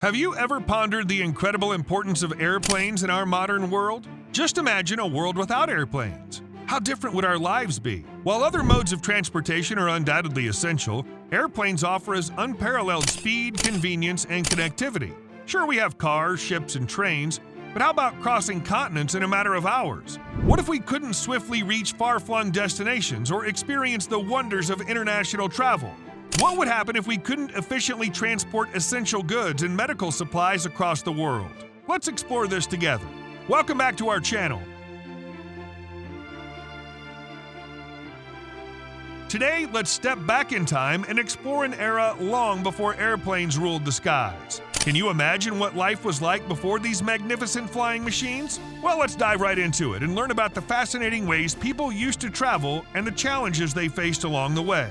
Have you ever pondered the incredible importance of airplanes in our modern world? Just imagine a world without airplanes. How different would our lives be? While other modes of transportation are undoubtedly essential, airplanes offer us unparalleled speed, convenience, and connectivity. Sure, we have cars, ships, and trains, but how about crossing continents in a matter of hours? What if we couldn't swiftly reach far-flung destinations or experience the wonders of international travel? What would happen if we couldn't efficiently transport essential goods and medical supplies across the world? Let's explore this together. Welcome back to our channel. Today, let's step back in time and explore an era long before airplanes ruled the skies. Can you imagine what life was like before these magnificent flying machines? Well, let's dive right into it and learn about the fascinating ways people used to travel and the challenges they faced along the way.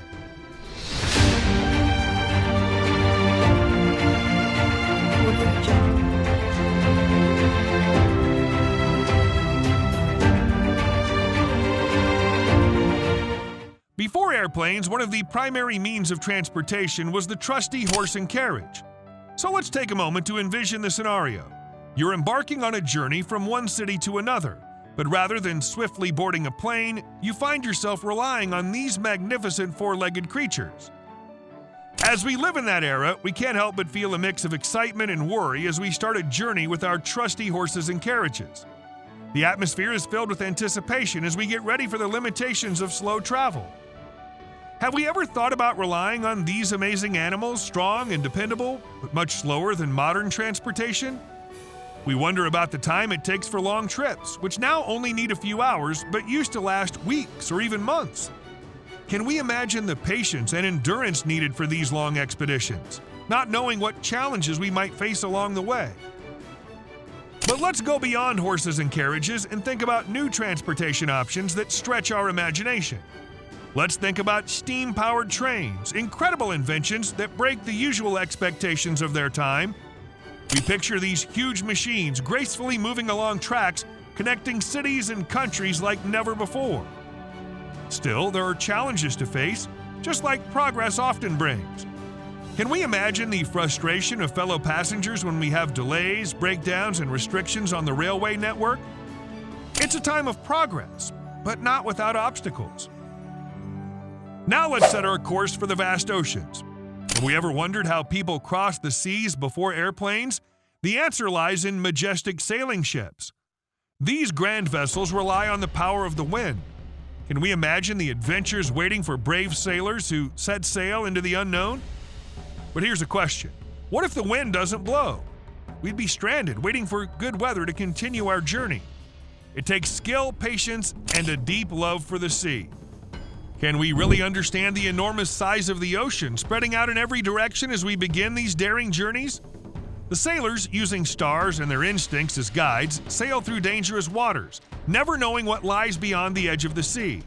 Before airplanes, one of the primary means of transportation was the trusty horse and carriage. So let's take a moment to envision the scenario. You're embarking on a journey from one city to another, but rather than swiftly boarding a plane, you find yourself relying on these magnificent four-legged creatures. As we live in that era, we can't help but feel a mix of excitement and worry as we start a journey with our trusty horses and carriages. The atmosphere is filled with anticipation as we get ready for the limitations of slow travel. Have we ever thought about relying on these amazing animals, strong and dependable, but much slower than modern transportation? We wonder about the time it takes for long trips, which now only need a few hours, but used to last weeks or even months. Can we imagine the patience and endurance needed for these long expeditions, not knowing what challenges we might face along the way? But let's go beyond horses and carriages and think about new transportation options that stretch our imagination. Let's think about steam-powered trains, incredible inventions that break the usual expectations of their time. We picture these huge machines gracefully moving along tracks, connecting cities and countries like never before. Still, there are challenges to face, just like progress often brings. Can we imagine the frustration of fellow passengers when we have delays, breakdowns, and restrictions on the railway network? It's a time of progress, but not without obstacles. Now let's set our course for the vast oceans. Have we ever wondered how people crossed the seas before airplanes? The answer lies in majestic sailing ships. These grand vessels rely on the power of the wind. Can we imagine the adventures waiting for brave sailors who set sail into the unknown? But here's a question. What if the wind doesn't blow? We'd be stranded, waiting for good weather to continue our journey. It takes skill, patience, and a deep love for the sea. Can we really understand the enormous size of the ocean spreading out in every direction as we begin these daring journeys? The sailors, using stars and their instincts as guides, sail through dangerous waters, never knowing what lies beyond the edge of the sea.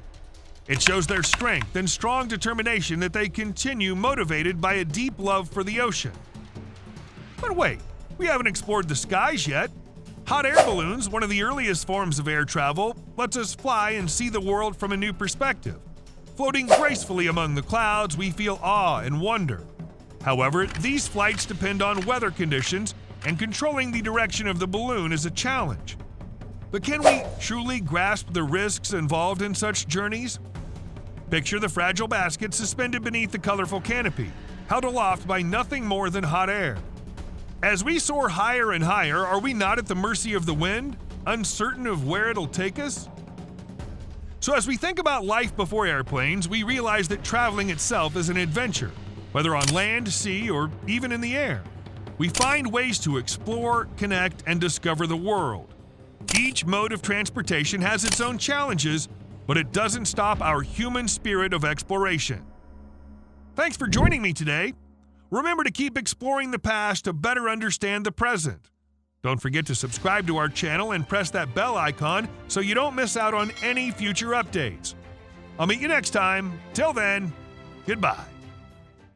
It shows their strength and strong determination that they continue motivated by a deep love for the ocean. But wait, we haven't explored the skies yet. Hot air balloons, one of the earliest forms of air travel, lets us fly and see the world from a new perspective. Floating gracefully among the clouds, we feel awe and wonder. However, these flights depend on weather conditions, and controlling the direction of the balloon is a challenge. But can we truly grasp the risks involved in such journeys? Picture the fragile basket suspended beneath the colorful canopy, held aloft by nothing more than hot air. As we soar higher and higher, are we not at the mercy of the wind, uncertain of where it'll take us? So as we think about life before airplanes, we realize that traveling itself is an adventure, whether on land, sea, or even in the air. We find ways to explore, connect, and discover the world. Each mode of transportation has its own challenges, but it doesn't stop our human spirit of exploration. Thanks for joining me today. Remember to keep exploring the past to better understand the present. Don't forget to subscribe to our channel and press that bell icon so you don't miss out on any future updates. I'll meet you next time. Till then, goodbye.